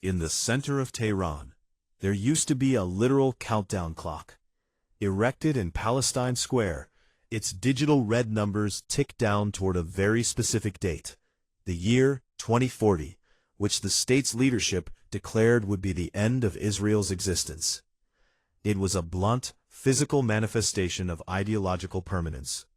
In the center of Tehran, there used to be a literal countdown clock. Erected in Palestine Square, its digital red numbers tick down toward a very specific date, the year 2040, which the state's leadership declared would be the end of Israel's existence. It was a blunt, physical manifestation of ideological permanence.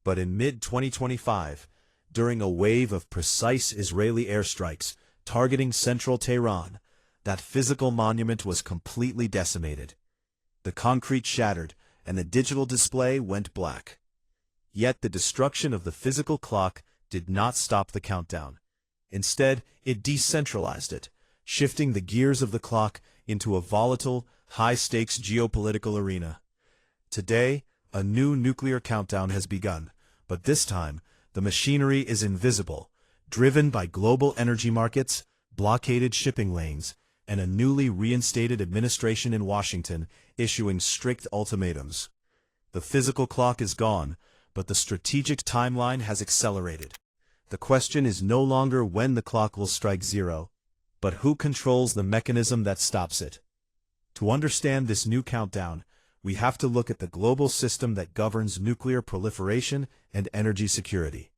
But in mid-2025, during a wave of precise Israeli airstrikes targeting central Tehran, that physical monument was completely decimated. The concrete shattered, and the digital display went black. Yet the destruction of the physical clock did not stop the countdown. Instead, it decentralized it, shifting the gears of the clock into a volatile, high-stakes geopolitical arena. Today, a new nuclear countdown has begun, but this time, the machinery is invisible, driven by global energy markets, blockaded shipping lanes, and a newly reinstated administration in Washington issuing strict ultimatums. The physical clock is gone, but the strategic timeline has accelerated. The question is no longer when the clock will strike zero, but who controls the mechanism that stops it. To understand this new countdown, we have to look at the global system that governs nuclear proliferation and energy security.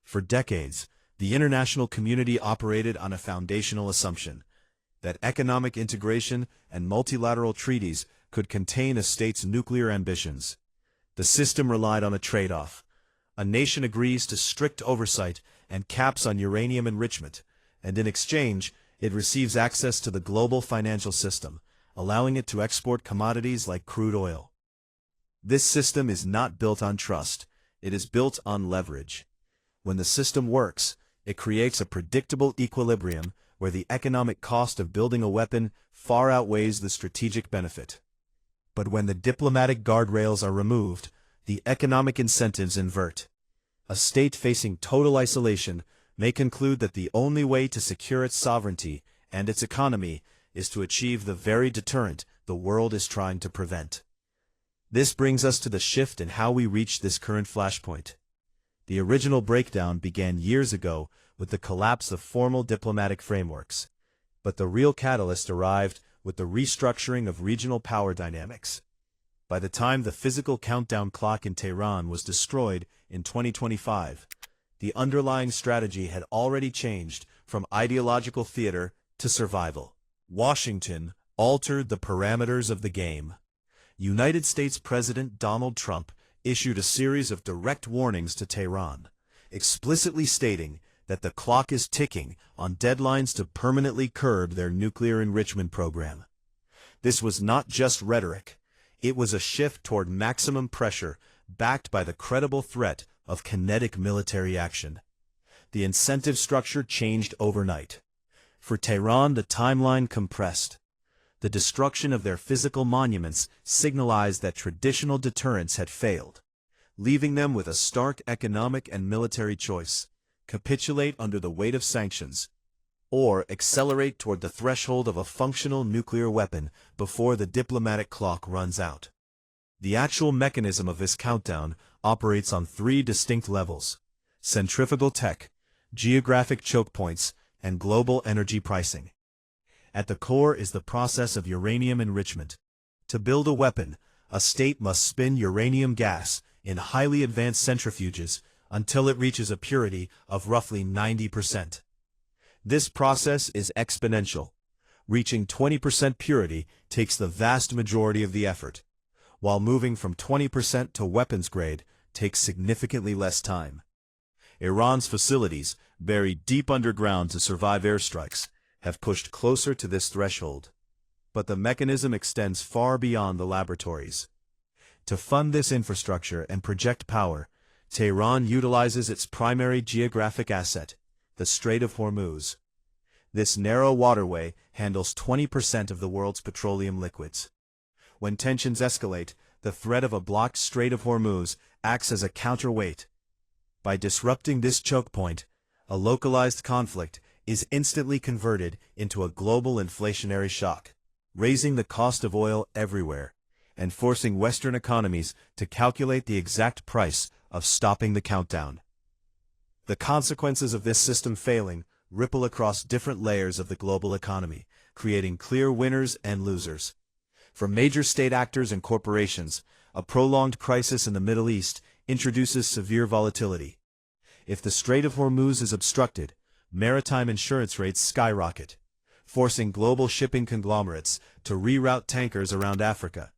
For decades, the international community operated on a foundational assumption that economic integration and multilateral treaties could contain a state's nuclear ambitions. The system relied on a trade-off. A nation agrees to strict oversight and caps on uranium enrichment, and in exchange, it receives access to the global financial system, allowing it to export commodities like crude oil. This system is not built on trust, it is built on leverage. When the system works, it creates a predictable equilibrium where the economic cost of building a weapon far outweighs the strategic benefit. But when the diplomatic guardrails are removed, the economic incentives invert. A state facing total isolation may conclude that the only way to secure its sovereignty and its economy is to achieve the very deterrent the world is trying to prevent. This brings us to the shift in how we reach this current flashpoint. The original breakdown began years ago with the collapse of formal diplomatic frameworks, but the real catalyst arrived with the restructuring of regional power dynamics. By the time the physical countdown clock in Tehran was destroyed in 2025, the underlying strategy had already changed from ideological theater to survival. Washington altered the parameters of the game. United States President Donald Trump issued a series of direct warnings to Tehran, explicitly stating that the clock is ticking on deadlines to permanently curb their nuclear enrichment program. This was not just rhetoric. It was a shift toward maximum pressure backed by the credible threat of kinetic military action. The incentive structure changed overnight. For Tehran, the timeline compressed. The destruction of their physical monuments signalized that traditional deterrence had failed, leaving them with a stark economic and military choice: capitulate under the weight of sanctions, or accelerate toward the threshold of a functional nuclear weapon before the diplomatic clock runs out. The actual mechanism of this countdown operates on three distinct levels: centrifugal tech, geographic choke points, and global energy pricing. At the core is the process of uranium enrichment. To build a weapon, a state must spin uranium gas in highly advanced centrifuges until it reaches a purity of roughly 90%. This process is exponential. Reaching 20% purity takes the vast majority of the effort, while moving from 20% to weapons grade takes significantly less time. Iran's facilities, buried deep underground to survive airstrikes, have pushed closer to this threshold. But the mechanism extends far beyond the laboratories. To fund this infrastructure and project power, Tehran utilizes its primary geographic asset, the Strait of Hormuz. This narrow waterway handles 20% of the world's petroleum liquids. When tensions escalate, the threat of a blocked Strait of Hormuz acts as a counterweight. By disrupting this choke point, a localized conflict is instantly converted into a global inflationary shock, raising the cost of oil everywhere, and forcing Western economies to calculate the exact price of stopping the countdown. The consequences of this system failing ripple across different layers of the global economy, creating clear winners and losers. For major state actors and corporations, a prolonged crisis in the Middle East introduces severe volatility. If the Strait of Hormuz is obstructed, maritime insurance rates skyrocket, forcing global shipping conglomerates to reroute tankers around Africa,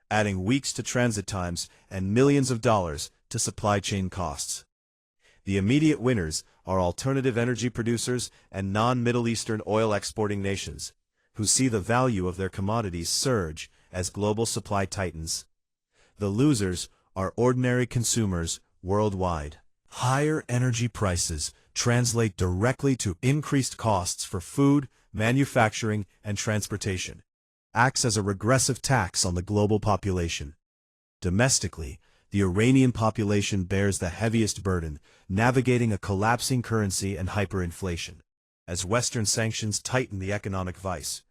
adding weeks to transit times and millions of dollars to supply chain costs. The immediate winners are alternative energy producers and non-Middle Eastern oil exporting nations, who see the value of their commodities surge as global supply tightens. The losers are ordinary consumers worldwide. Higher energy prices translate directly to increased costs for food, manufacturing, and transportation. Acts as a regressive tax on the global population. Domestically, the Iranian population bears the heaviest burden, navigating a collapsing currency and hyperinflation, as Western sanctions tighten the economic vice,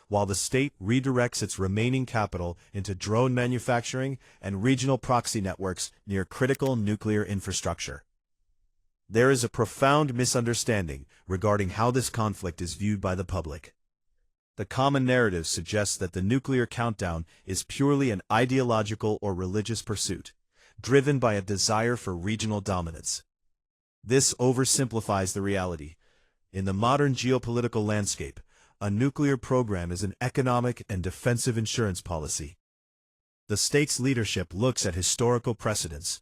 while the state redirects its remaining capital into drone manufacturing and regional proxy networks near critical nuclear infrastructure. There is a profound misunderstanding regarding how this conflict is viewed by the public. The common narrative suggests that the nuclear countdown is purely an ideological or religious pursuit, driven by a desire for regional dominance. This oversimplifies the reality. In the modern geopolitical landscape, a nuclear program is an economic and defensive insurance policy. The state's leadership looks at historical precedents.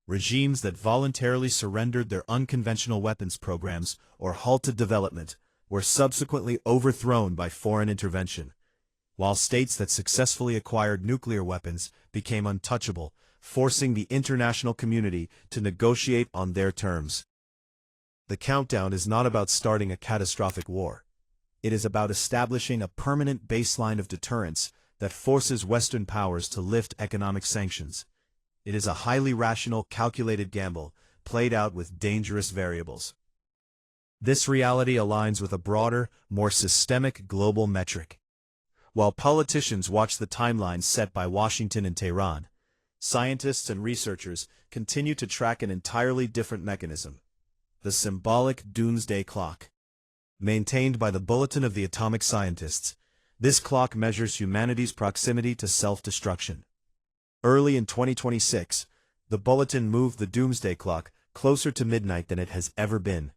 Regimes that voluntarily surrendered their unconventional weapons programs or halted development were subsequently overthrown by foreign intervention, while states that successfully acquired nuclear weapons became untouchable, forcing the international community to negotiate on their terms. The countdown is not about starting a catastrophic war. It is about establishing a permanent baseline of deterrence that forces Western powers to lift economic sanctions. It is a highly rational, calculated gamble, played out with dangerous variables. This reality aligns with a broader, more systemic global metric. While politicians watch the timelines set by Washington and Tehran, scientists and researchers continue to track an entirely different mechanism: the symbolic doomsday clock. Maintained by the Bulletin of the Atomic Scientists, this clock measures humanity's proximity to self-destruction. Early in 2026, the Bulletin moved the doomsday clock closer to midnight than it has ever been,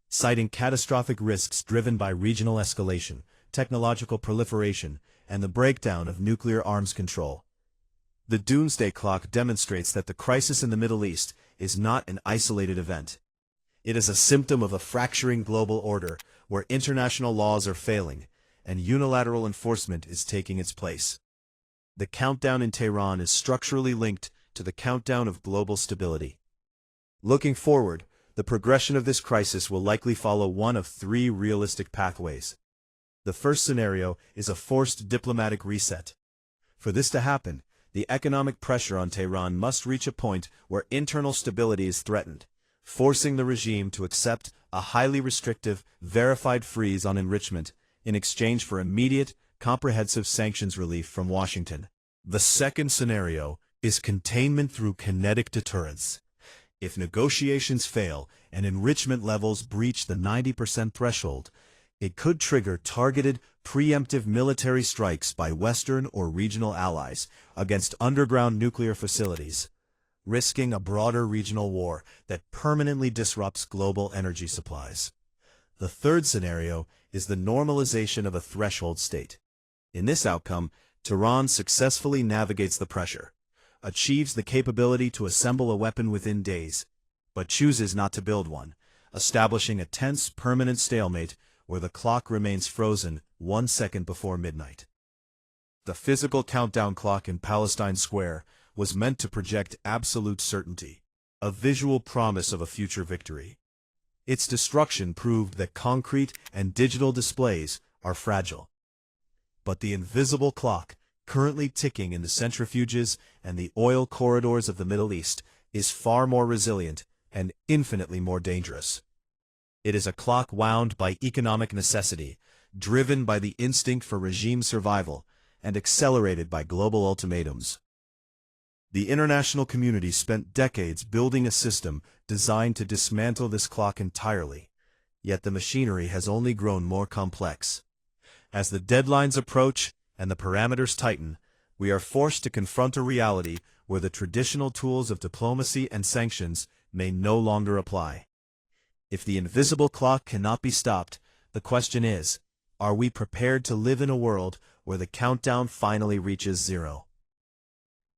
citing catastrophic risks driven by regional escalation, technological proliferation, and the breakdown of nuclear arms control. The doomsday clock demonstrates that the crisis in the Middle East is not an isolated event. It is a symptom of a fracturing global order where international laws are failing and unilateral enforcement is taking its place. The countdown in Tehran is structurally linked to the countdown of global stability. Looking forward, the progression of this crisis will likely follow one of three realistic pathways. The first scenario is a forced diplomatic reset. For this to happen, the economic pressure on Tehran must reach a point where internal stability is threatened, forcing the regime to accept a highly restrictive, verified freeze on enrichment in exchange for immediate, comprehensive sanctions relief from Washington. The second scenario is containment through kinetic deterrence. If negotiations fail and enrichment levels breach the 90% threshold, it could trigger targeted, preemptive military strikes by Western or regional allies against underground nuclear facilities, risking a broader regional war that permanently disrupts global energy supplies. The third scenario is the normalization of a threshold state. In this outcome, Tehran successfully navigates the pressure, achieves the capability to assemble a weapon within days, but chooses not to build one, establishing a tense, permanent stalemate where the clock remains frozen 1 second before midnight. The physical countdown clock in Palestine Square was meant to project absolute certainty, a visual promise of a future victory. Its destruction proved that concrete and digital displays are fragile. But the invisible clock, currently ticking in the centrifuges and the oil corridors of the Middle East, is far more resilient and infinitely more dangerous. It is a clock wound by economic necessity, driven by the instinct for regime survival, and accelerated by global ultimatums. The international community spent decades building a system designed to dismantle this clock entirely, Yet the machinery has only grown more complex. As the deadlines approach and the parameters tighten, we are forced to confront a reality where the traditional tools of diplomacy and sanctions may no longer apply. If the invisible clock cannot be stopped, the question is, are we prepared to live in a world where the countdown finally reaches zero?